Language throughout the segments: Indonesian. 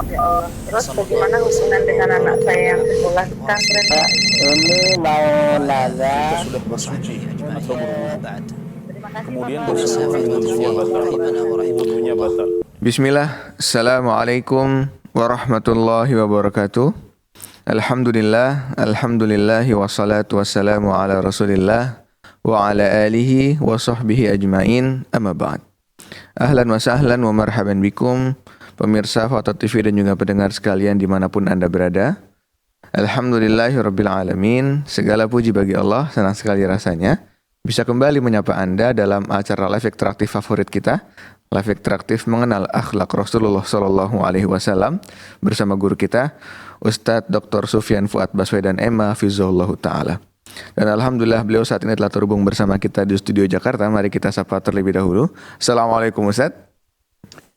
Ya Allah. Terus bagaimana hubungan dengan anak saya yang sekolah di pesantren, Pak? Ini mau nanya, Jika sudah bersuci atau berwudu, Terima kasih, kemudian Bapak. bersentuhan dengan wudunya batal. Wudunya batal. Bismillah, Assalamualaikum warahmatullahi wabarakatuh. Alhamdulillahi wassalatu wassalamu ala rasulillah wa ala alihi wa sahbihi ajmain, amma ba'd. Ahlan wa sahlan wa marhaban bikum, pemirsa Fata TV dan juga pendengar sekalian dimanapun Anda berada. Alhamdulillahi rabbil alamin, segala puji bagi Allah, senang sekali rasanya bisa kembali menyapa Anda dalam acara live interaktif favorit kita, live interaktif mengenal akhlak Rasulullah Sallallahu Alaihi Wasallam bersama guru kita, Ustadz Dr. Sufyan Fuad Baswedan Emma Fizullah Ta'ala. Dan Alhamdulillah beliau saat ini telah terhubung bersama kita di studio Jakarta. Mari kita sapa terlebih dahulu. Assalamualaikum Ustadz.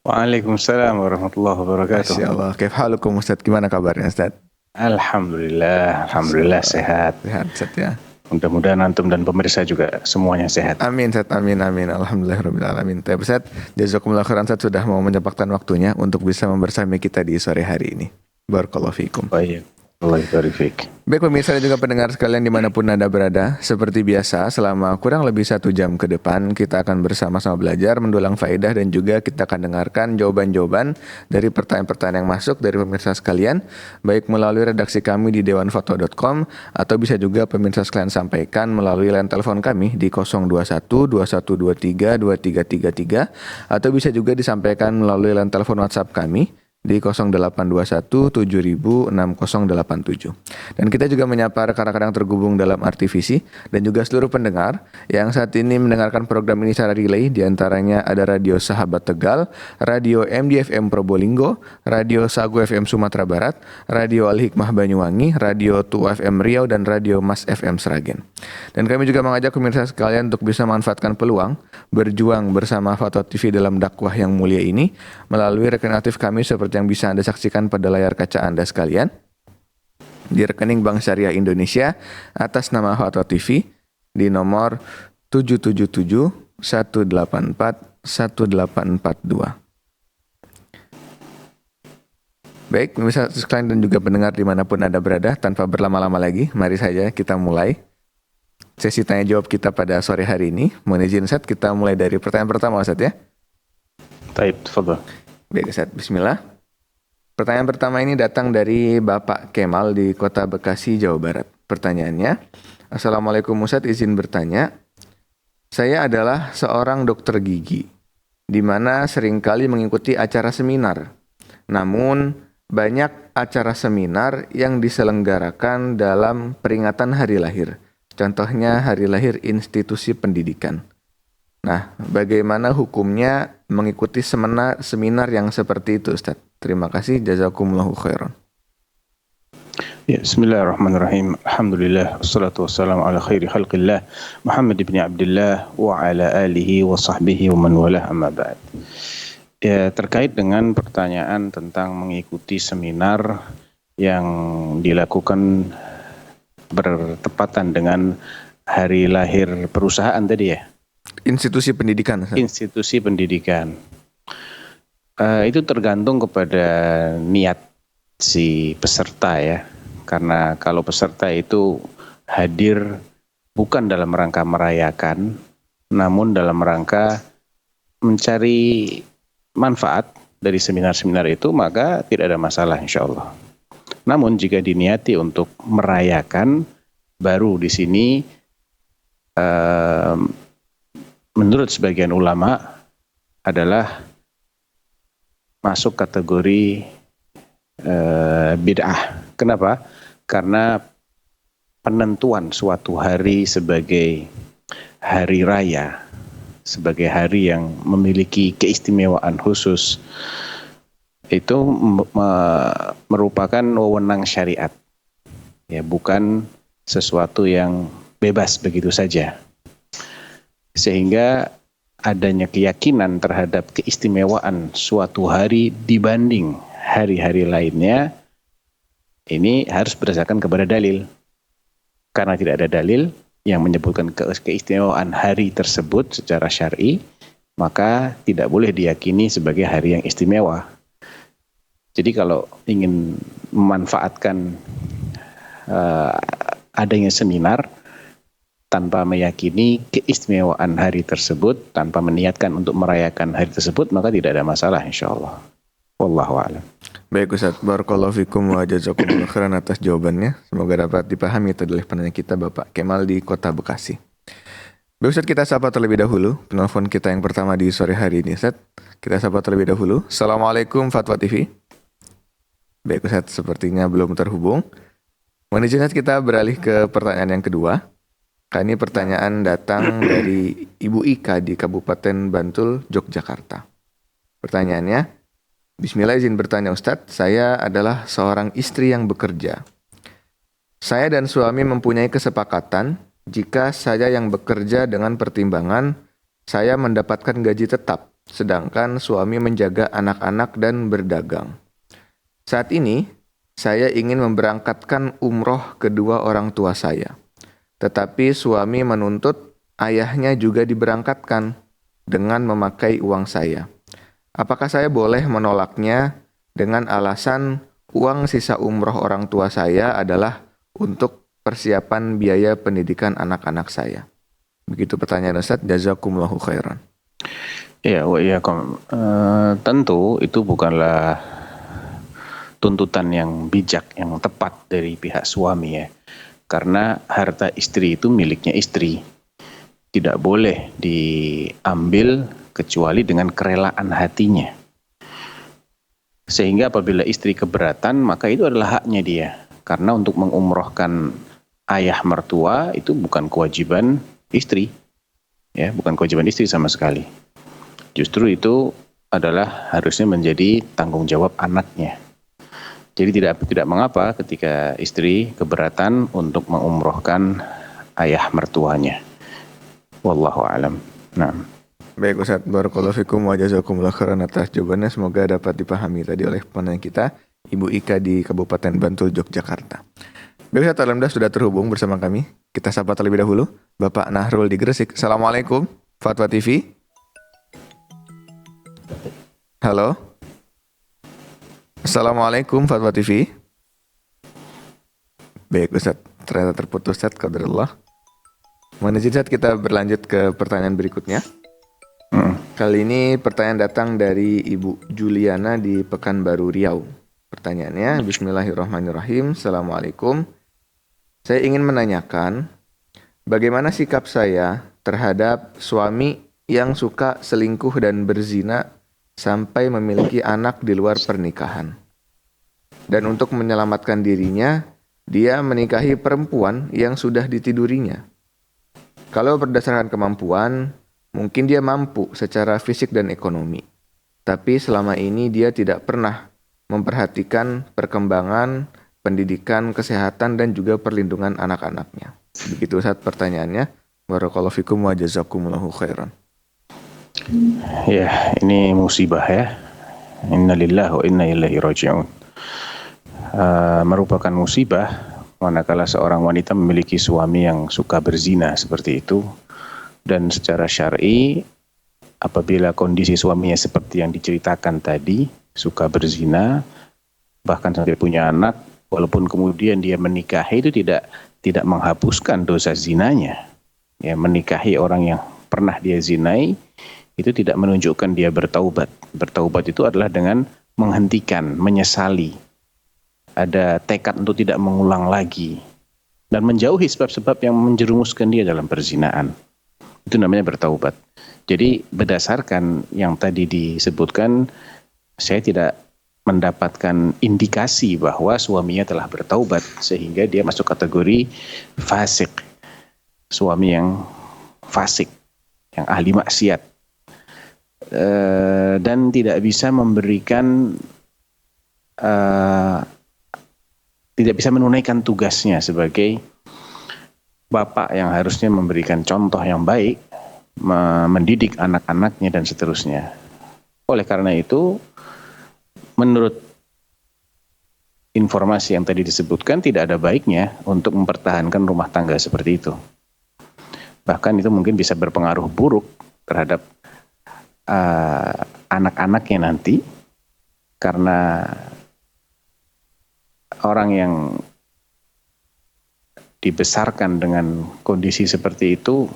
Waalaikumsalam warahmatullahi wabarakatuh. Masya Allah. Kaif halukum Ustadz? Gimana kabarnya Ustadz? Alhamdulillah sehat. Sehat Ustadz ya. Mudah-mudahan antum dan pemirsa juga semuanya sehat. Amin Ustadz, amin. Alhamdulillahirabbil alamin. Tapi Ustadz, jazakumullah khairan Ustadz sudah mau menyempatkan waktunya untuk bisa membersami kita di sore hari ini. Barakallahu fikum. Baik. Allah barik fiik. Baik pemirsa dan juga pendengar sekalian dimanapun Anda berada, seperti biasa selama kurang lebih 1 jam ke depan kita akan bersama-sama belajar mendulang faedah dan juga kita akan dengarkan jawaban-jawaban dari pertanyaan-pertanyaan yang masuk dari pemirsa sekalian, baik melalui redaksi kami di dewanfoto.com atau bisa juga pemirsa sekalian sampaikan melalui line telepon kami di 021 2123 2333 atau bisa juga disampaikan melalui line telepon WhatsApp kami di 0821 7000 6087. Dan kita juga menyapa rekan-rekan yang terhubung dalam RTVC dan juga seluruh pendengar yang saat ini mendengarkan program ini secara relay. Di antaranya ada Radio Sahabat Tegal, Radio MDFM Probolinggo, Radio Sagu FM Sumatera Barat, Radio Al-Hikmah Banyuwangi, Radio Tu FM Riau dan Radio Mas FM Sragen. Dan kami juga mengajak pemirsa sekalian untuk bisa memanfaatkan peluang berjuang bersama Fatwa TV dalam dakwah yang mulia ini melalui rekening aktif kami seperti yang bisa Anda saksikan pada layar kaca Anda sekalian di rekening Bank Syariah Indonesia atas nama Fatwa TV di nomor 777 184 1842. Baik, pemirsa sekalian dan juga pendengar dimanapun Anda berada, tanpa berlama-lama lagi, mari saja kita mulai sesi tanya jawab kita pada sore hari ini. Mohon izin Ustaz, kita mulai dari pertanyaan pertama Ustaz ya. Taib, tafadhal. Baik Ustaz, bismillah. Pertanyaan pertama ini datang dari Bapak Kemal di Kota Bekasi, Jawa Barat. Pertanyaannya, Assalamualaikum Ustaz, izin bertanya. Saya adalah seorang dokter gigi, di mana seringkali mengikuti acara seminar. Namun, banyak acara seminar yang diselenggarakan dalam peringatan hari lahir. Contohnya hari lahir institusi pendidikan. Nah, bagaimana hukumnya mengikuti seminar yang seperti itu, Ustaz? Terima kasih, jazakumullahu khairan. Ya, bismillahirrahmanirrahim. Alhamdulillah, wassalatu wassalamu ala khairi khalqillah, Muhammad ibn Abdullah wa ala alihi wa sahbihi wa man walah, amma ba'd. Ya, terkait dengan pertanyaan tentang mengikuti seminar yang dilakukan bertepatan dengan hari lahir perusahaan tadi ya? Institusi pendidikan. Institusi pendidikan. Itu tergantung kepada niat si peserta ya. Karena kalau peserta itu hadir bukan dalam rangka merayakan, namun dalam rangka mencari manfaat dari seminar-seminar itu, maka tidak ada masalah insya Allah. Namun jika diniati untuk merayakan, baru di sini menurut sebagian ulama adalah masuk kategori bid'ah. Kenapa? Karena penentuan suatu hari sebagai hari raya, sebagai hari yang memiliki keistimewaan khusus, itu merupakan wewenang syariat. Ya, bukan sesuatu yang bebas begitu saja. Sehingga adanya keyakinan terhadap keistimewaan suatu hari dibanding hari-hari lainnya, ini harus berdasarkan kepada dalil. Karena tidak ada dalil yang menyebutkan keistimewaan hari tersebut secara syar'i, maka tidak boleh diyakini sebagai hari yang istimewa. Jadi kalau ingin memanfaatkan adanya seminar tanpa meyakini keistimewaan hari tersebut, tanpa meniatkan untuk merayakan hari tersebut, maka tidak ada masalah insyaallah. Wallahu a'lam. Baik Ustaz, barakallahu fikum wa jazakumullahu khairan atas jawabannya. Semoga dapat dipahami tadi oleh penanya kita Bapak Kemal di Kota Bekasi. Baik Ustaz, kita sapa terlebih dahulu penelpon kita yang pertama di sore hari ini Ustaz. Kita sapa terlebih dahulu. Assalamualaikum Fatwa TV. Baik Ustaz, sepertinya belum terhubung. Mohon izin Ustaz, kita beralih ke pertanyaan yang kedua. Kali ini pertanyaan datang dari Ibu Ika di Kabupaten Bantul, Yogyakarta. Pertanyaannya, Bismillah izin bertanya Ustadz, saya adalah seorang istri yang bekerja. Saya dan suami mempunyai kesepakatan jika saya yang bekerja dengan pertimbangan saya mendapatkan gaji tetap, sedangkan suami menjaga anak-anak dan berdagang. Saat ini, saya ingin memberangkatkan umroh kedua orang tua saya. Tetapi suami menuntut ayahnya juga diberangkatkan dengan memakai uang saya. Apakah saya boleh menolaknya dengan alasan uang sisa umroh orang tua saya adalah untuk persiapan biaya pendidikan anak-anak saya? Begitu pertanyaan Ustaz, jazakumullahu khairan. Ya, tentu itu bukanlah tuntutan yang bijak, yang tepat dari pihak suami ya. Karena harta istri itu miliknya istri. Tidak boleh diambil kecuali dengan kerelaan hatinya. Sehingga apabila istri keberatan, maka itu adalah haknya dia. Karena untuk mengumrohkan ayah mertua itu bukan kewajiban istri. Ya, bukan kewajiban istri sama sekali. Justru itu adalah harusnya menjadi tanggung jawab anaknya. Jadi tidak mengapa ketika istri keberatan untuk mengumrohkan ayah mertuanya. Wallahu a'lam. Nah. Baik Ustaz, barakallahu fikum wa jazakumullahu khairan atas jawabannya. Semoga dapat dipahami tadi oleh penanya kita, Ibu Ika di Kabupaten Bantul, Yogyakarta. Baik Ustaz, alhamdulillah sudah terhubung bersama kami. Kita sapa terlebih dahulu Bapak Nahrul di Gresik. Assalamualaikum, Fatwa TV. Halo. Assalamualaikum Fatwa TV. Baik Ustaz, ternyata terputus Ustaz, qadarullah. Mohon izin Ustaz, kita berlanjut ke pertanyaan berikutnya. Kali ini pertanyaan datang dari Ibu Juliana di Pekanbaru Riau. Pertanyaannya, Bismillahirrahmanirrahim. Assalamualaikum. Saya ingin menanyakan, bagaimana sikap saya terhadap suami yang suka selingkuh dan berzina sampai memiliki anak di luar pernikahan. Dan untuk menyelamatkan dirinya, dia menikahi perempuan yang sudah ditidurinya. Kalau berdasarkan kemampuan, mungkin dia mampu secara fisik dan ekonomi. Tapi selama ini dia tidak pernah memperhatikan perkembangan, pendidikan, kesehatan, dan juga perlindungan anak-anaknya. Begitu Ustaz pertanyaannya. Barakallahu fikum wa jazakumullahu khairan. Ya, ini musibah ya. Innalillahi wa inna ilaihi raji'un. Merupakan musibah manakala seorang wanita memiliki suami yang suka berzina seperti itu. Dan secara syar'i, apabila kondisi suaminya seperti yang diceritakan tadi, suka berzina, bahkan sampai punya anak, walaupun kemudian dia menikahi itu tidak menghapuskan dosa zinanya. Ya, menikahi orang yang pernah dia zinai itu tidak menunjukkan dia bertaubat. Bertaubat itu adalah dengan menghentikan, menyesali. Ada tekad untuk tidak mengulang lagi. Dan menjauhi sebab-sebab yang menjerumuskan dia dalam perzinaan. Itu namanya bertaubat. Jadi berdasarkan yang tadi disebutkan, saya tidak mendapatkan indikasi bahwa suaminya telah bertaubat. Sehingga dia masuk kategori fasik. Suami yang fasik. Yang ahli maksiat. Dan tidak bisa memberikan tidak bisa menunaikan tugasnya sebagai bapak yang harusnya memberikan contoh yang baik, mendidik anak-anaknya dan seterusnya. Oleh karena itu, menurut informasi yang tadi disebutkan, tidak ada baiknya untuk mempertahankan rumah tangga seperti itu. Bahkan itu mungkin bisa berpengaruh buruk terhadap anak-anaknya nanti, karena orang yang dibesarkan dengan kondisi seperti itu,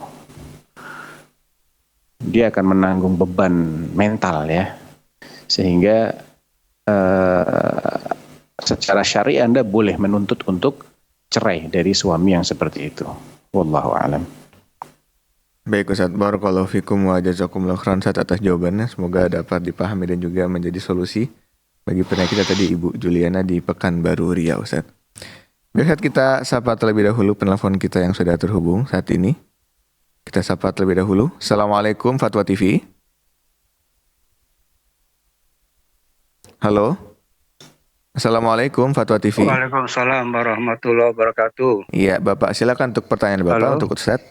dia akan menanggung beban mental ya, sehingga secara syar'i Anda boleh menuntut untuk cerai dari suami yang seperti itu. Wallahu a'lam. Baik Ustaz, barakallahu fikum wa jazakumullahu khairan Ustaz atas jawabannya. Semoga dapat dipahami dan juga menjadi solusi bagi penanya kita tadi Ibu Juliana di Pekanbaru Riau Ustaz. Baik, kita sapa terlebih dahulu penelpon kita yang sudah terhubung saat ini. Kita sapa terlebih dahulu. Assalamualaikum Fatwa TV. Halo. Assalamualaikum Fatwa TV. Waalaikumsalam warahmatullahi wabarakatuh. Iya, Bapak silakan untuk pertanyaan Bapak. Halo. Untuk Ustaz.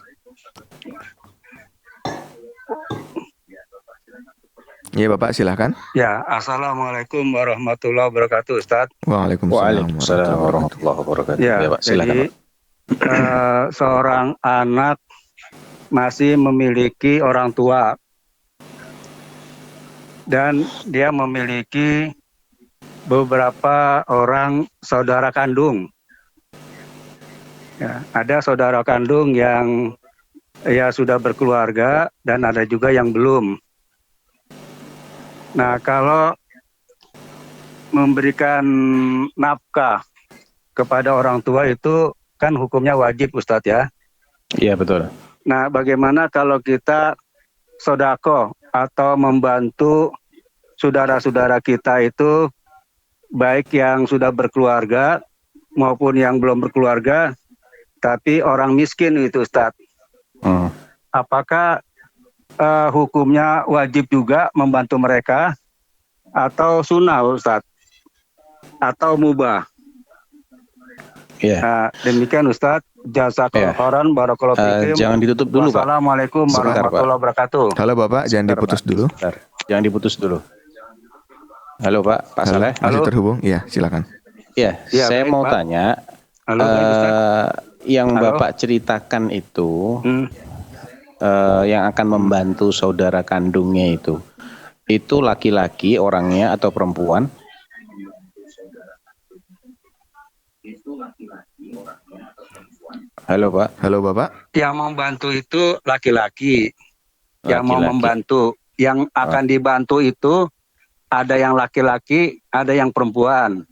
Iya, Bapak silakan. Ya, assalamualaikum warahmatullahi wabarakatuh, Ustaz. Waalaikumsalam warahmatullahi wabarakatuh. Ya, Pak, silakan. jadi seorang anak masih memiliki orang tua dan dia memiliki beberapa orang saudara kandung. Ya, ada saudara kandung yang ya sudah berkeluarga dan ada juga yang belum. Nah, kalau memberikan nafkah kepada orang tua itu kan hukumnya wajib, Ustadz ya. Iya, betul. Nah, bagaimana kalau kita sodako atau membantu saudara-saudara kita itu baik yang sudah berkeluarga maupun yang belum berkeluarga, tapi orang miskin itu, Ustadz. Apakah hukumnya wajib juga membantu mereka atau sunnah, Ustadz, atau mubah? Iya. Nah, demikian Ustadz. Jazakallahu khairan, barakallahu fikum. Jangan ditutup dulu, Pak. Wassalamualaikum Sebentar, warahmatullahi wabarakatuh. Halo Bapak, jangan Sebentar, diputus Pak. dulu. Sebentar. Jangan diputus dulu. Halo Pak, Pak Halo, Saleh. masih terhubung? Iya, silakan. Iya, Iya, saya baik, mau Pak. tanya, Halo, baik, Ustadz. yang Halo. Bapak ceritakan itu, yang akan membantu saudara kandungnya itu laki-laki orangnya atau perempuan? Halo Pak. Halo Bapak. Yang membantu itu laki-laki. Yang mau Laki-laki. membantu. Yang akan dibantu itu ada yang laki-laki, ada yang perempuan.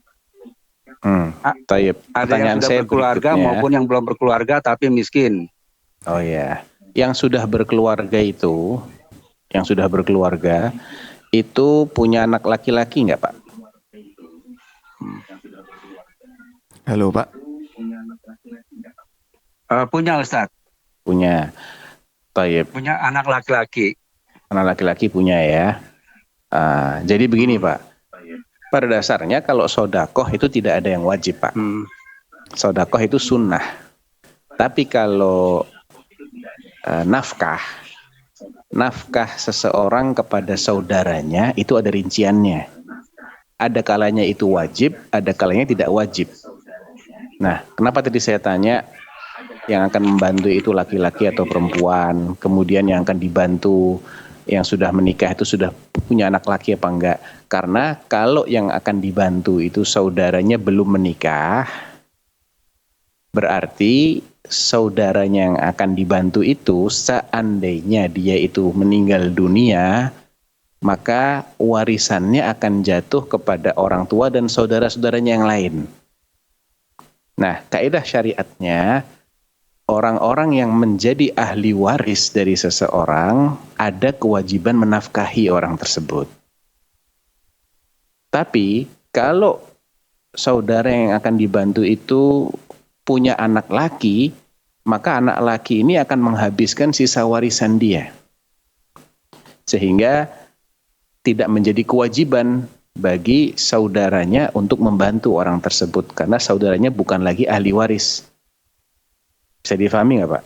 Tayyib. Ada yang Pertanyaan sudah saya berkeluarga berikutnya. maupun yang belum berkeluarga tapi miskin. Oh ya, yang sudah berkeluarga itu punya anak laki-laki nggak Pak? Halo Pak. Punya Ustadz, Punya. Tayyib. punya anak laki-laki. Anak laki-laki punya ya. Jadi begini Pak. Pada dasarnya kalau sodakoh itu tidak ada yang wajib Pak. Sodakoh itu sunnah. Tapi kalau nafkah seseorang kepada saudaranya itu ada rinciannya. Ada kalanya itu wajib, ada kalanya tidak wajib. Nah, kenapa tadi saya tanya yang akan membantu itu laki-laki atau perempuan, kemudian yang akan dibantu yang sudah menikah itu sudah punya anak laki apa enggak? Karena kalau yang akan dibantu itu saudaranya belum menikah, berarti saudaranya yang akan dibantu itu seandainya dia itu meninggal dunia, maka warisannya akan jatuh kepada orang tua dan saudara-saudaranya yang lain. Nah, kaidah syariatnya, orang-orang yang menjadi ahli waris dari seseorang ada kewajiban menafkahi orang tersebut. Tapi kalau saudara yang akan dibantu itu punya anak laki, maka anak laki ini akan menghabiskan sisa warisan dia. Sehingga tidak menjadi kewajiban bagi saudaranya untuk membantu orang tersebut karena saudaranya bukan lagi ahli waris. Bisa difahami nggak Pak?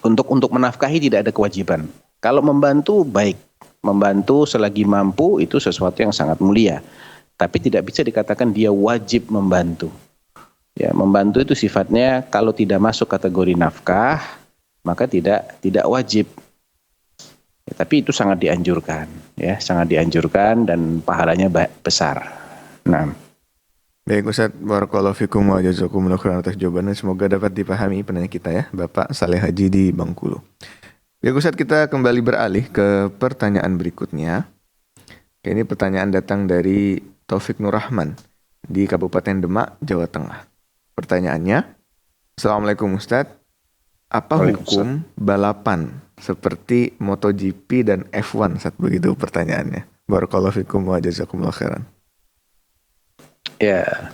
Untuk menafkahi tidak ada kewajiban. Kalau membantu baik, membantu selagi mampu itu sesuatu yang sangat mulia. Tapi tidak bisa dikatakan dia wajib membantu. Ya, membantu itu sifatnya kalau tidak masuk kategori nafkah, maka tidak wajib. Ya, tapi itu sangat dianjurkan, ya, sangat dianjurkan dan pahalanya besar. Nah, Baik Ustaz, barakallahu fikum wa jazakumullahu khairan atas jawabannya. Semoga dapat dipahami penanya kita ya, Bapak Saleh Haji di Bengkulu. Baik Ustaz, kita kembali beralih ke pertanyaan berikutnya. Ini pertanyaan datang dari Taufik Nurrahman di Kabupaten Demak, Jawa Tengah. Pertanyaannya, Assalamualaikum Ustaz, apa hukum balapan seperti MotoGP dan F1 saat begitu pertanyaannya. Barakallahu fikum wa jazakumullahu khairan. Ya,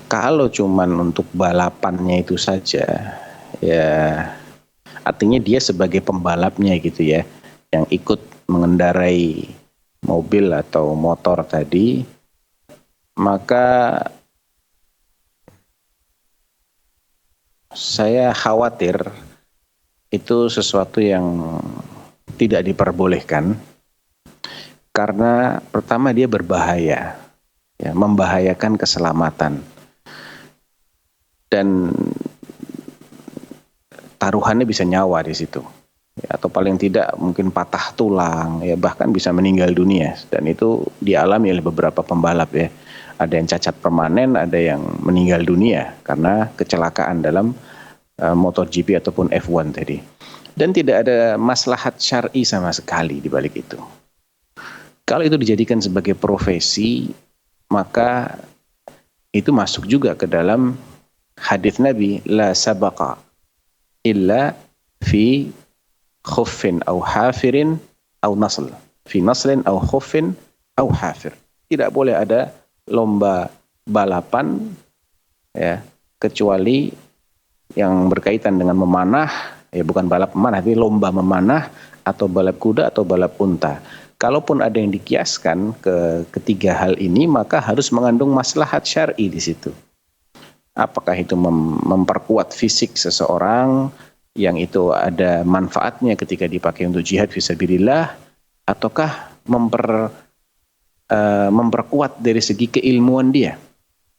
kalau cuman untuk balapannya itu saja, ya artinya dia sebagai pembalapnya gitu ya, yang ikut mengendarai mobil atau motor tadi, maka saya khawatir itu sesuatu yang tidak diperbolehkan. Karena pertama dia berbahaya, ya, membahayakan keselamatan, dan taruhannya bisa nyawa di situ, ya, atau paling tidak mungkin patah tulang, ya, bahkan bisa meninggal dunia, dan itu dialami oleh beberapa pembalap ya. Ada yang cacat permanen, ada yang meninggal dunia karena kecelakaan dalam MotoGP ataupun F1 tadi, dan tidak ada maslahat syar'i sama sekali di balik itu. Kalau itu dijadikan sebagai profesi, maka itu masuk juga ke dalam hadis Nabi, la sabaqa illa fi khuffin au hafirin au nasl, fi naslin au khuffin au hafir. Tidak boleh ada lomba balapan, ya, kecuali yang berkaitan dengan memanah, ya, bukan balap memanah, tapi lomba memanah atau balap kuda atau balap unta. Kalaupun ada yang dikiaskan ke ketiga hal ini, maka harus mengandung maslahat syar'i di situ. Apakah itu memperkuat fisik seseorang, yang itu ada manfaatnya ketika dipakai untuk jihad fisabilillah, ataukah memperkuat dari segi keilmuan dia.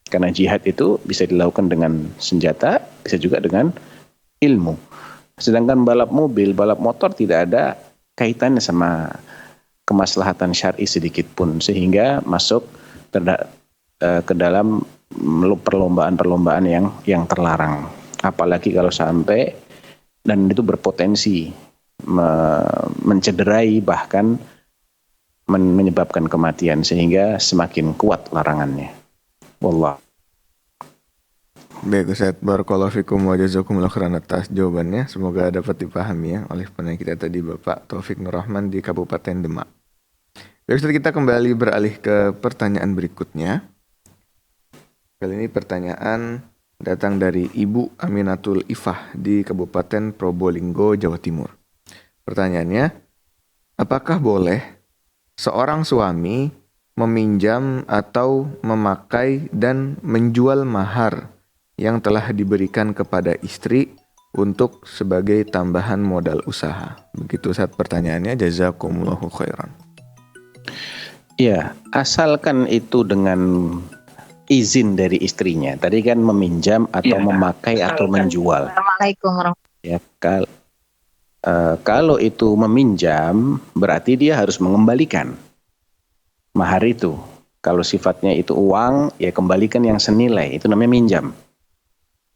Karena jihad itu bisa dilakukan dengan senjata, bisa juga dengan ilmu. Sedangkan balap mobil, balap motor tidak ada kaitannya sama kemaslahatan syar'i sedikit pun, sehingga masuk ke dalam perlombaan-perlombaan yang terlarang. Apalagi kalau sampai, dan itu berpotensi mencederai, bahkan menyebabkan kematian, sehingga semakin kuat larangannya. Wallah. Baik Ustaz, barakallahu fikum wa jazakumullahu khairan atas jawabannya. Semoga dapat dipahami ya oleh penanya kita tadi, Bapak Taufik Nurrahman di Kabupaten Demak. Baik Ustaz, kita kembali beralih ke pertanyaan berikutnya. Kali ini pertanyaan datang dari Ibu Aminatul Ifah di Kabupaten Probolinggo, Jawa Timur. Pertanyaannya, apakah boleh seorang suami meminjam atau memakai dan menjual mahar yang telah diberikan kepada istri untuk sebagai tambahan modal usaha? Begitu Ustaz pertanyaannya, jazakumullahu khairan. Ya, asalkan itu dengan izin dari istrinya. Tadi kan meminjam atau memakai atau menjual. Assalamualaikum warahmatullahi Ya, kalau itu meminjam, berarti dia harus mengembalikan mahar itu. Kalau sifatnya itu uang, ya kembalikan yang senilai. Itu namanya minjam.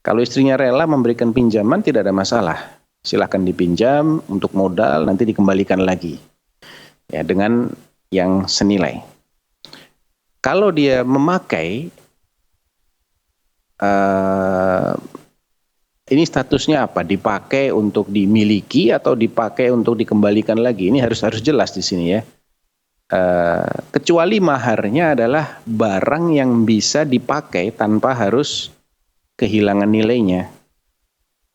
Kalau istrinya rela memberikan pinjaman, tidak ada masalah. Silahkan dipinjam untuk modal, nanti dikembalikan lagi, ya, dengan yang senilai. Kalau dia memakai, ini statusnya apa? Dipakai untuk dimiliki atau dipakai untuk dikembalikan lagi? Ini harus jelas di sini ya. Kecuali maharnya adalah barang yang bisa dipakai tanpa harus kehilangan nilainya.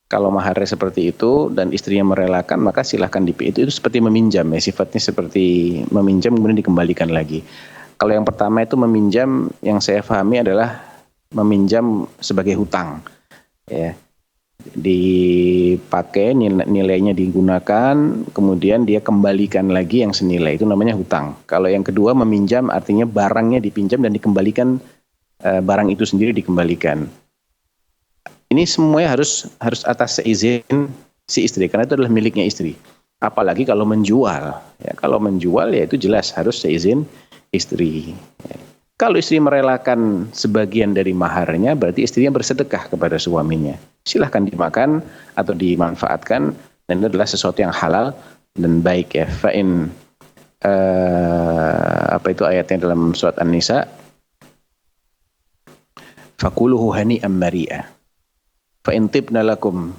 Kalau maharnya seperti itu dan istrinya merelakan, maka silahkan itu seperti meminjam ya, sifatnya seperti meminjam kemudian dikembalikan lagi. Kalau yang pertama itu meminjam, yang saya pahami adalah meminjam sebagai hutang, ya, dipakai nilainya digunakan, kemudian dia kembalikan lagi yang senilai, itu namanya hutang. Kalau yang kedua meminjam artinya barangnya dipinjam dan dikembalikan, barang itu sendiri dikembalikan. Ini semuanya harus atas seizin si istri, karena itu adalah miliknya istri. Apalagi kalau menjual, ya, kalau menjual ya itu jelas harus seizin istri. Kalau istri merelakan sebagian dari maharnya, berarti istrinya bersedekah kepada suaminya. Silahkan dimakan atau dimanfaatkan, dan itu adalah sesuatu yang halal dan baik ya. Fa'in apa itu ayatnya dalam surat An-Nisa? Fakuluhu hani'an mari'a. Fa'in tibna lakum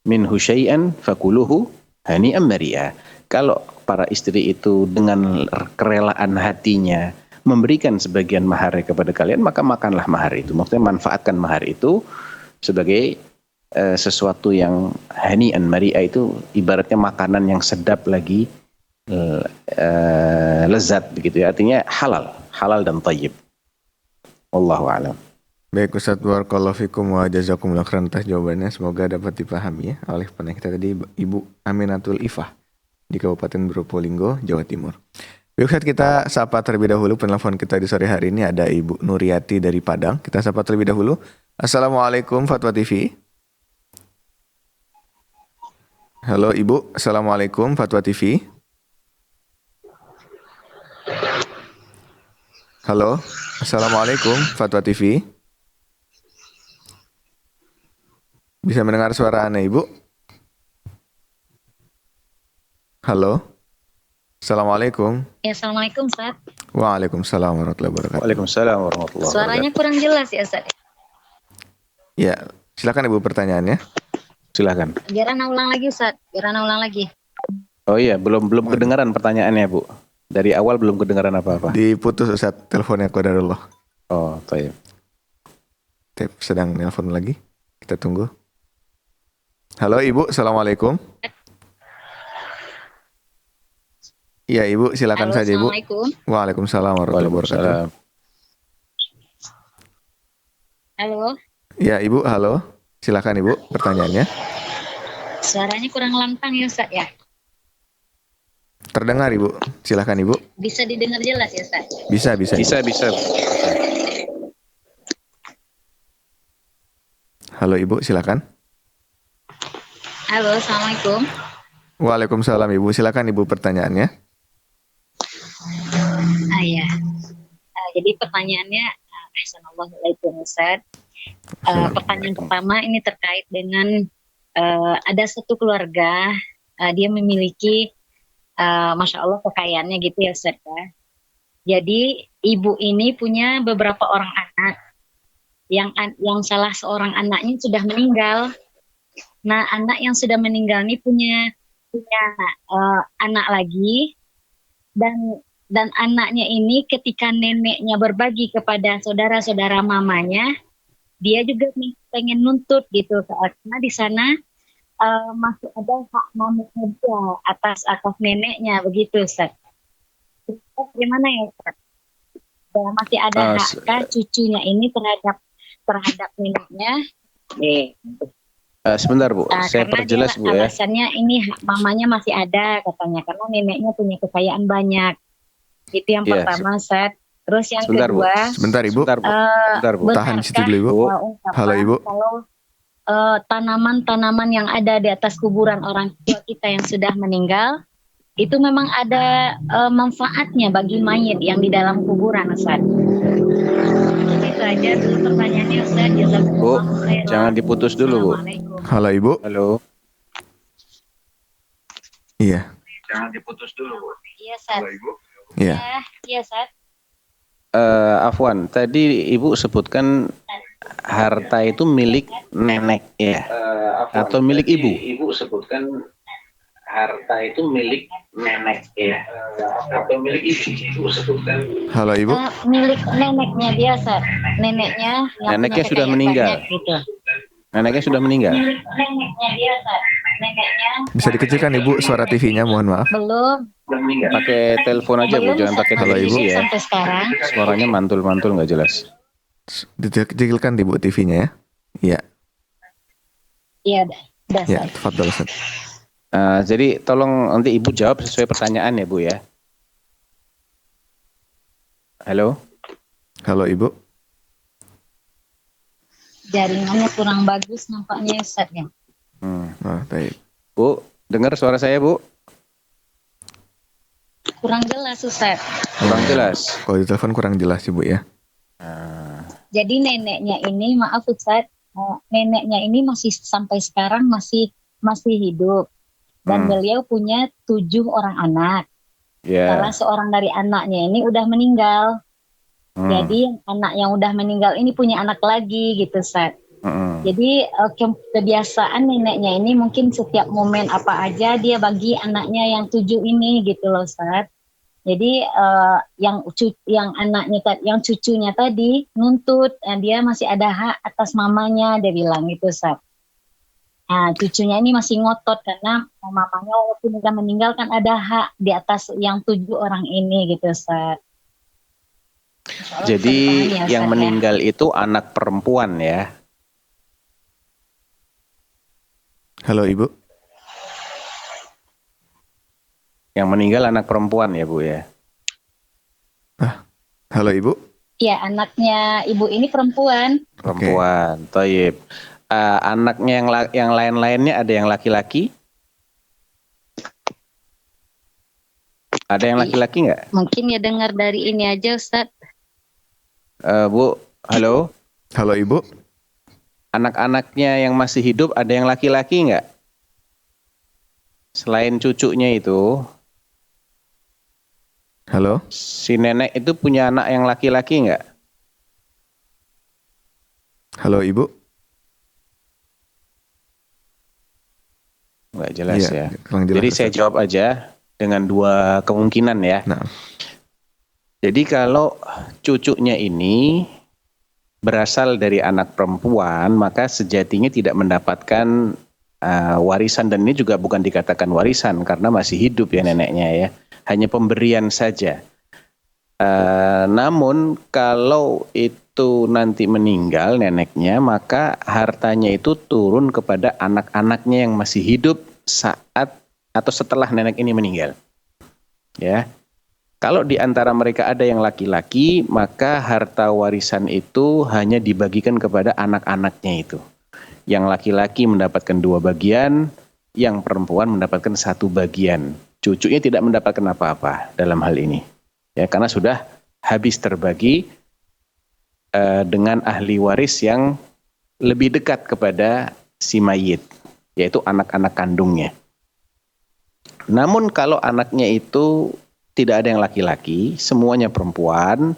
minhu syai'an fakuluhu hani'an mari'a. Kalau para istri itu dengan kerelaan hatinya memberikan sebagian mahar kepada kalian, maka makanlah mahar itu. Maksudnya manfaatkan mahar itu sebagai sesuatu yang hani'an mari'a, itu ibaratnya makanan yang sedap lagi, lezat begitu ya. Artinya halal dan thayyib. Wallahu a'lam. Baik Ustaz, barakallahu fikum wa jazakumullah khairan atas jawabannya. Semoga dapat dipahami ya oleh penanya kita tadi, Ibu Aminatul Ifah di Kabupaten Probolinggo, Jawa Timur. Baik Ustaz, kita sapa terlebih dahulu penelpon kita di sore hari ini, ada Ibu Nuriyati dari Padang. Kita sapa terlebih dahulu. Assalamualaikum Fatwa TV. Halo Ibu, Assalamualaikum Fatwa TV. Halo, Assalamualaikum Fatwa TV. Bisa mendengar suara Anda, Ibu? Halo? Assalamualaikum. Ya, Assalamualaikum, Ustaz. Waalaikumsalam warahmatullahi wabarakatuh. Waalaikumsalam warahmatullahi wabarakatuh. Suaranya kurang jelas ya, Ustaz. Ya, silakan Ibu pertanyaannya. Silakan. Biar Ana ulang lagi, Ustaz. Biar Ana ulang lagi. Oh iya, belum kedengaran pertanyaannya, Bu. Dari awal belum kedengaran apa-apa. Diputus Ustaz, teleponnya qadarullah. Oh, tayyib. Sedang nelpon lagi. Kita tunggu. Halo Ibu, Assalamualaikum. Iya Ibu, silakan Halo, saja Ibu. Assalamualaikum. Waalaikumsalam warahmatullahi wabarakatuh. Waalaikumsalam. Halo. Ya Ibu, halo. Silakan Ibu, pertanyaannya. Suaranya kurang lantang ya, Ustaz ya. Terdengar Ibu, silakan Ibu. Bisa didengar jelas ya, Ustaz. Bisa. Bisa. Halo Ibu, silakan. Halo, Assalamualaikum. Waalaikumsalam Ibu, silakan Ibu pertanyaannya. Iya. Jadi pertanyaannya, Assalamualaikum Ustaz. Pertanyaan pertama ini terkait dengan ada satu keluarga, dia memiliki Masya Allah kekayaannya gitu ya Ustaz ya. Jadi ibu ini punya beberapa orang anak, yang salah seorang anaknya sudah meninggal. Nah, anak yang sudah meninggal ini punya anak lagi, dan anaknya ini ketika neneknya berbagi kepada saudara-saudara mamanya, dia juga pengen nuntut gitu, karena di sana masih ada hak mamanya dia atas neneknya begitu, Ustaz. Gimana ya, Ustaz? Masih ada hak cucunya ini terhadap neneknya? Sebentar Bu, saya perjelas Bu ya. Alasannya ini hak mamanya masih ada katanya, karena neneknya punya kekayaan banyak. Itu yang pertama, Ustaz. Terus yang kedua, Sebentar Ibu. Sebentar Bu. Tahan di situ dulu Ibu. Halo Ibu. Kalau tanaman-tanaman yang ada di atas kuburan orang tua kita yang sudah meninggal, itu memang ada manfaatnya bagi mayit yang di dalam kuburan, Ustaz. Itu aja dulu pertanyaannya, Ustaz. Bu, jangan diputus dulu Bu. Halo Ibu. Halo. Iya. Jangan diputus dulu Bu. Iya, Ustaz. Iya. Iya, Ustaz. Afwan, tadi Ibu sebutkan harta itu milik nenek ya, atau milik ibu? Ibu sebutkan harta itu milik nenek ya, atau milik ibu? Ibu sebutkan. Halo Ibu. Milik neneknya dia, Ustaz. Neneknya Neneknya sudah meninggal. Banyak, gitu. Neneknya sudah meninggal. Milik neneknya dia, Ustaz. Neneknya. Bisa dikecilkan Ibu suara TV-nya, mohon maaf. Belum. Pakai telepon aja Bu, jangan pakai Halo, Ibu. televisi ya. Sampai sekarang. Suaranya mantul-mantul nggak jelas. Dikecilkan Ibu TV-nya ya. Iya. Iya, udah. Ya, tafadhol Ustaz. Jadi tolong nanti Ibu jawab sesuai pertanyaan ya Bu ya. Halo. Halo Ibu. Jaringannya kurang bagus nampaknya, Ustaz ya. Baik. Bu, dengar suara saya Bu? Kurang jelas, Ustaz. Kurang jelas. Kalau di telepon kurang jelas Ibu ya. Jadi neneknya ini, maaf Ustaz, neneknya ini masih sampai sekarang masih hidup. Dan beliau punya 7 orang anak. Salah seorang dari anaknya ini udah meninggal. Jadi anak yang udah meninggal ini punya anak lagi gitu Ustaz. Jadi kebiasaan neneknya ini mungkin setiap momen apa aja dia bagi anaknya yang 7 ini gitu loh Ustaz. Jadi yang anaknya yang cucunya tadi nuntut dia masih ada hak atas mamanya, dia bilang gitu Ustaz. Nah, cucunya ini masih ngotot karena mamanya walaupun udah meninggal kan ada hak di atas yang 7 orang ini gitu Ustaz. Jadi ya, yang Ustaz, meninggal itu anak perempuan ya. Halo Ibu. Yang meninggal anak perempuan ya Bu ya. Halo Ibu. Ya, anaknya ibu ini perempuan. Perempuan. Toyib. Anaknya yang lain-lainnya ada yang laki-laki? Ada yang laki-laki nggak? Mungkin ya dengar dari ini aja Ustaz. Bu, halo. Halo Ibu. Anak-anaknya yang masih hidup ada yang laki-laki nggak? Selain cucunya itu, Halo. si nenek itu punya anak yang laki-laki nggak? Halo Ibu. Nggak jelas Iya, ya. kurang jelas, Jadi saya Ustaz. jawab aja dengan 2 kemungkinan ya. Nah, Jadi kalau cucunya ini berasal dari anak perempuan, maka sejatinya tidak mendapatkan warisan, dan ini juga bukan dikatakan warisan karena masih hidup ya neneknya ya, hanya pemberian saja. Namun kalau itu nanti meninggal neneknya, maka hartanya itu turun kepada anak-anaknya yang masih hidup saat atau setelah nenek ini meninggal. Ya. Kalau di antara mereka ada yang laki-laki, maka harta warisan itu hanya dibagikan kepada anak-anaknya itu. Yang laki-laki mendapatkan 2 bagian, yang perempuan mendapatkan 1 bagian. Cucunya tidak mendapatkan apa-apa dalam hal ini. Ya, karena sudah habis terbagi dengan ahli waris yang lebih dekat kepada si mayit, yaitu anak-anak kandungnya. Namun kalau anaknya itu tidak ada yang laki-laki, semuanya perempuan,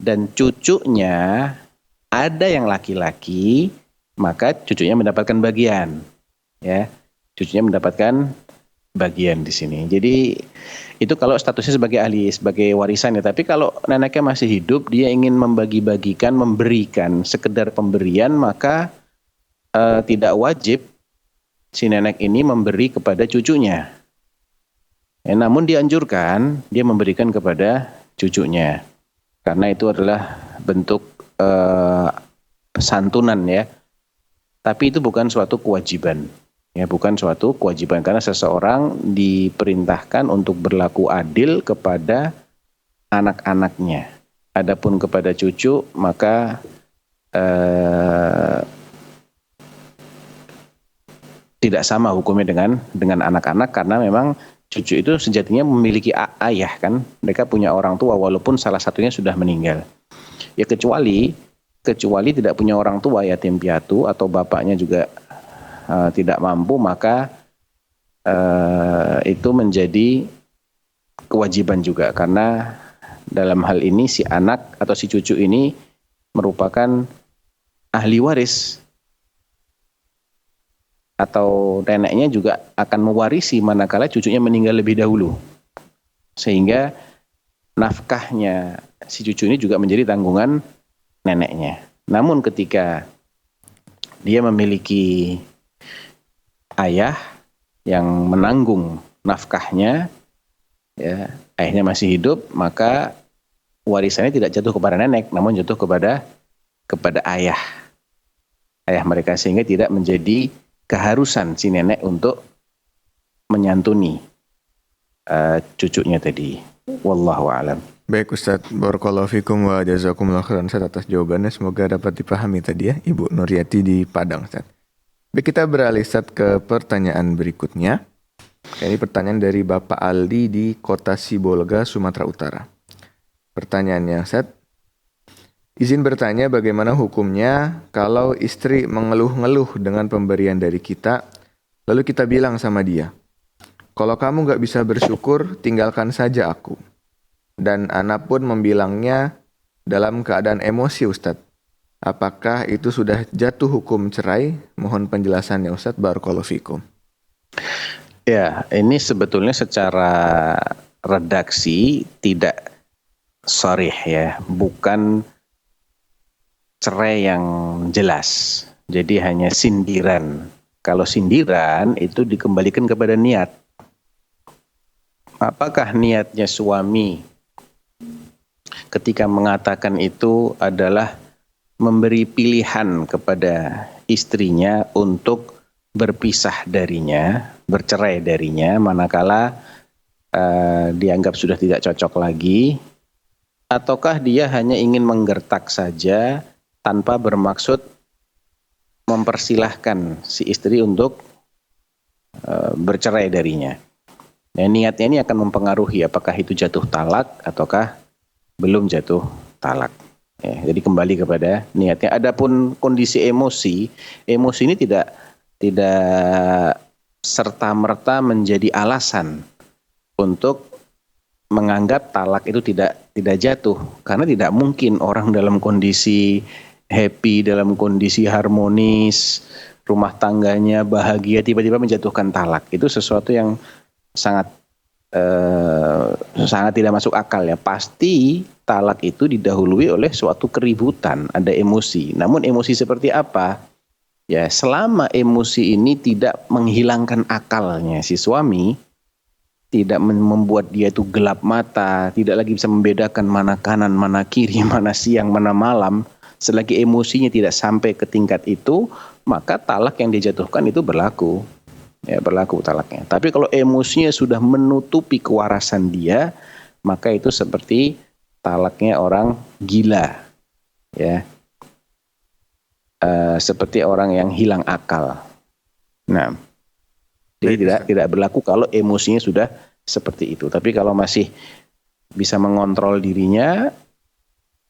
dan cucunya ada yang laki-laki, maka cucunya mendapatkan bagian. Ya, cucunya mendapatkan bagian di sini. Jadi itu kalau statusnya sebagai ahli, sebagai warisan ya. Tapi kalau neneknya masih hidup, dia ingin membagi-bagikan, memberikan sekedar pemberian, maka tidak wajib si nenek ini memberi kepada cucunya. Ya, namun dianjurkan dia memberikan kepada cucunya, karena itu adalah bentuk santunan ya. Tapi itu bukan suatu kewajiban. Ya, bukan suatu kewajiban karena seseorang diperintahkan untuk berlaku adil kepada anak-anaknya. Adapun kepada cucu maka tidak sama hukumnya dengan anak-anak, karena memang cucu itu sejatinya memiliki ayah kan, mereka punya orang tua walaupun salah satunya sudah meninggal. Ya kecuali tidak punya orang tua, yatim piatu, atau bapaknya juga tidak mampu, maka itu menjadi kewajiban juga, karena dalam hal ini si anak atau si cucu ini merupakan ahli waris, atau neneknya juga akan mewarisi manakala cucunya meninggal lebih dahulu, sehingga nafkahnya si cucu ini juga menjadi tanggungan neneknya. Namun ketika dia memiliki ayah yang menanggung nafkahnya, ya, ayahnya masih hidup, maka warisannya tidak jatuh kepada nenek, namun jatuh kepada ayah mereka, sehingga tidak menjadi keharusan si nenek untuk menyantuni cucunya tadi. Wallahu a'lam. baik Ustadz, barakallahu fikum wa jazakumullah khairan Ustadz atas jawabannya. Semoga dapat dipahami tadi ya, Ibu Nuryati di Padang Ustadz. Baik, kita beralih Ustadz ke pertanyaan berikutnya. Ini pertanyaan dari Bapak Aldi di Kota Sibolga, Sumatera Utara. Pertanyaannya, Ustaz, izin bertanya bagaimana hukumnya kalau istri mengeluh-ngeluh dengan pemberian dari kita, lalu kita bilang sama dia, kalau kamu nggak bisa bersyukur, tinggalkan saja aku. Dan anak pun membilangnya dalam keadaan emosi, Ustaz. Apakah itu sudah jatuh hukum cerai? Mohon penjelasannya, Ustaz. Barakallahu fikum. Ya, ini sebetulnya secara redaksi tidak sharih ya, bukan cerai yang jelas. Jadi hanya sindiran. Kalau sindiran itu dikembalikan kepada niat. Apakah niatnya suami ketika mengatakan itu adalah memberi pilihan kepada istrinya untuk berpisah darinya, bercerai darinya, manakala dianggap sudah tidak cocok lagi, ataukah dia hanya ingin menggertak saja tanpa bermaksud mempersilahkan si istri untuk bercerai darinya. Nah, niatnya ini akan mempengaruhi apakah itu jatuh talak ataukah belum jatuh talak. Ya, jadi kembali kepada niatnya. Adapun kondisi emosi ini tidak serta-merta menjadi alasan untuk menganggap talak itu tidak jatuh, karena tidak mungkin orang dalam kondisi happy, dalam kondisi harmonis, rumah tangganya bahagia, tiba-tiba menjatuhkan talak. Itu sesuatu yang sangat tidak masuk akal ya. Pasti talak itu didahului oleh suatu keributan, ada emosi. Namun emosi seperti apa? Ya, selama emosi ini tidak menghilangkan akalnya si suami, tidak membuat dia itu gelap mata, tidak lagi bisa membedakan mana kanan, mana kiri, mana siang, mana malam, selagi emosinya tidak sampai ke tingkat itu, maka talak yang dijatuhkan itu berlaku. Ya, berlaku talaknya. Tapi kalau emosinya sudah menutupi kewarasan dia, maka itu seperti talaknya orang gila, ya, seperti orang yang hilang akal. Nah, jadi tidak berlaku kalau emosinya sudah seperti itu. Tapi kalau masih bisa mengontrol dirinya,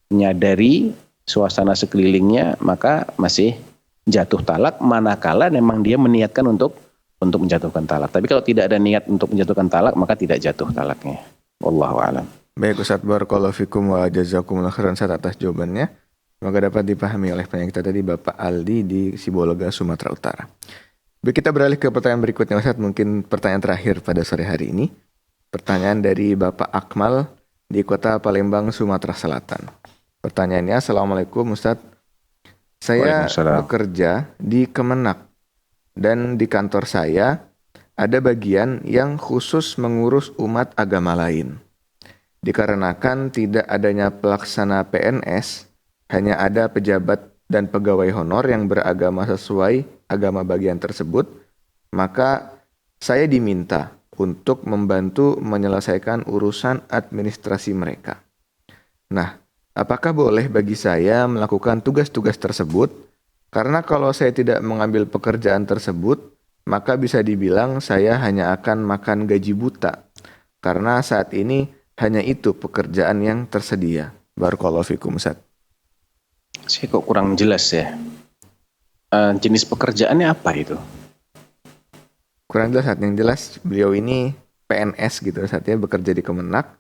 menyadari suasana sekelilingnya, maka masih jatuh talak. Manakala memang dia meniatkan untuk menjatuhkan talak. Tapi kalau tidak ada niat untuk menjatuhkan talak, maka tidak jatuh talaknya. Wallahu a'lam. Baik, Ustaz, barakallahu fikum wa jazakumullah khairan atas jawabannya. Semoga dapat dipahami oleh penanya kita tadi, Bapak Aldi di Sibolga, Sumatera Utara. Baik, kita beralih ke pertanyaan berikutnya, Ustaz. Mungkin pertanyaan terakhir pada sore hari ini. Pertanyaan dari Bapak Akmal di Kota Palembang, Sumatera Selatan. Pertanyaannya, Assalamualaikum, Ustaz. Saya bekerja di Kemenak. Dan di kantor saya ada bagian yang khusus mengurus umat agama lain. Dikarenakan tidak adanya pelaksana PNS, hanya ada pejabat dan pegawai honor yang beragama sesuai agama bagian tersebut, maka saya diminta untuk membantu menyelesaikan urusan administrasi mereka. Nah, apakah boleh bagi saya melakukan tugas-tugas tersebut? Karena kalau saya tidak mengambil pekerjaan tersebut, maka bisa dibilang saya hanya akan makan gaji buta. Karena saat ini hanya itu pekerjaan yang tersedia. Barakallahu fikum, Ustaz. Saya kok kurang jelas ya. Jenis pekerjaannya apa itu? Kurang jelas, Ustaz. Yang jelas beliau ini PNS gitu, Ustaz, ya, bekerja di Kemenak.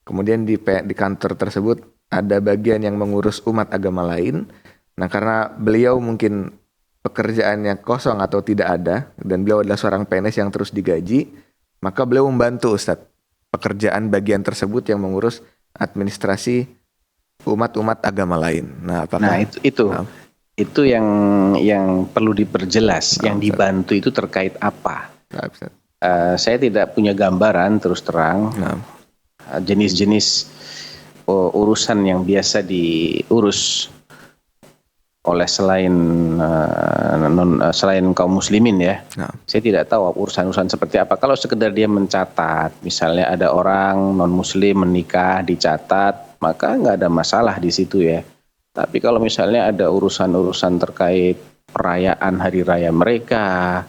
Kemudian di kantor tersebut ada bagian yang mengurus umat agama lain. Nah, karena beliau mungkin pekerjaannya kosong atau tidak ada, dan beliau adalah seorang PNS yang terus digaji, maka beliau membantu, Ustadz, pekerjaan bagian tersebut yang mengurus administrasi umat-umat agama lain. Nah, apakah itu yang perlu diperjelas, yang dibantu itu terkait apa? Saya tidak punya gambaran terus terang. Jenis-jenis urusan yang biasa diurus oleh selain kaum muslimin ya. Saya tidak tahu urusan-urusan seperti apa. Kalau sekedar dia mencatat, misalnya ada orang non muslim menikah dicatat, maka nggak ada masalah di situ ya. Tapi kalau misalnya ada urusan-urusan terkait perayaan hari raya mereka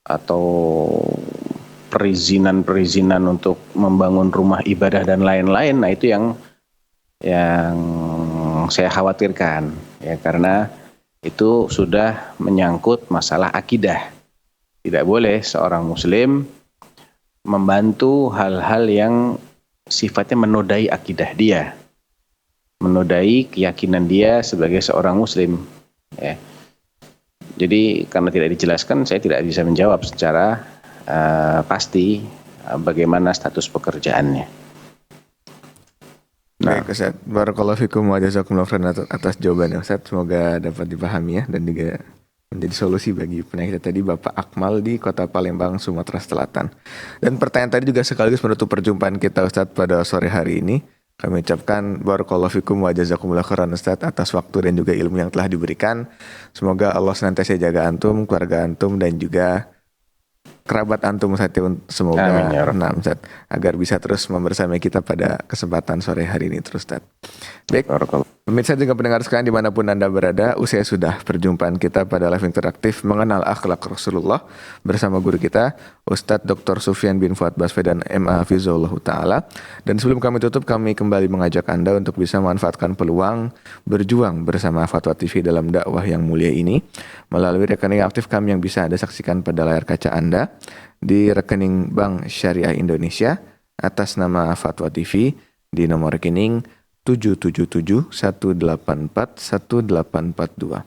atau perizinan untuk membangun rumah ibadah dan lain-lain, nah itu yang yang saya khawatirkan ya, karena itu sudah menyangkut masalah akidah. Tidak boleh seorang muslim membantu hal-hal yang sifatnya menodai akidah dia, menodai keyakinan dia sebagai seorang muslim ya. Jadi karena tidak dijelaskan, saya tidak bisa menjawab secara pasti bagaimana status pekerjaannya. Nah, Baik Ustaz, barakallahu fikum wa jazakumullahu khairan atas jawabannya Ustaz. Semoga dapat dipahami ya dan juga menjadi solusi bagi penanya kita tadi, Bapak Akmal di Kota Palembang, Sumatera Selatan. Dan pertanyaan tadi juga sekaligus menutup perjumpaan kita Ustaz pada sore hari ini. Kami ucapkan barakallahu fikum wa jazakumullahu khairan Ustaz atas waktu dan juga ilmu yang telah diberikan. Semoga Allah senantiasa jaga antum, keluarga antum dan juga kerabat antum Ustaz, semoga Amin, ya Rabb. Ustaz, agar bisa terus membersamai kita pada kesempatan sore hari ini terus Ustaz. Baik, pemirsa juga pendengar sekalian dimanapun Anda berada, usai sudah perjumpaan kita pada live interaktif mengenal akhlak Rasulullah bersama guru kita Ustadz Dr. Sufyan bin Fuad Baswedan MA Hafizahullah Ta'ala. Dan sebelum kami tutup, kami kembali mengajak Anda untuk bisa memanfaatkan peluang berjuang bersama Fatwa TV dalam dakwah yang mulia ini melalui rekening aktif kami yang bisa Anda saksikan pada layar kaca Anda di rekening Bank Syariah Indonesia atas nama Fatwa TV di nomor rekening 777-184-1842.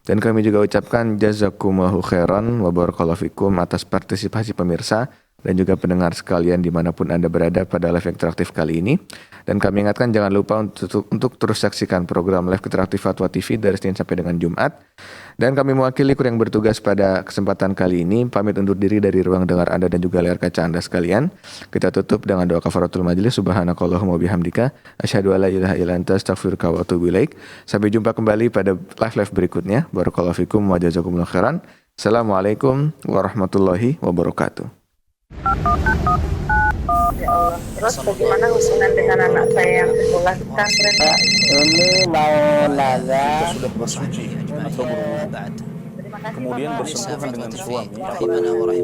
Dan kami juga ucapkan jazakumullahu khairan wa barakallahu fikum atas partisipasi pemirsa dan juga pendengar sekalian dimanapun Anda berada pada live interaktif kali ini. Dan kami ingatkan jangan lupa untuk terus saksikan program live interaktif Fatwa TV dari Senin sampai dengan Jumat. Dan kami mewakili kru yang bertugas pada kesempatan kali ini pamit undur diri dari ruang dengar Anda dan juga layar kaca Anda sekalian. Kita tutup dengan doa kafaratul majelis. Subhanakallahumma bihamdika asyhadu alla ilaha illa anta astaghfiruka wa atubu ilaik. Sampai jumpa kembali pada live berikutnya. Barakallahu fikum wa jazakumullahu khairan. Assalamualaikum warahmatullahi wabarakatuh. Ya Allah. Terus bagaimana hubungan dengan anak saya yang sekolah pesantren? Ini mau nanya. Sudah bersuci atau berwudu, Terima kasih kemudian Bapak. bersentuhan dengan suami,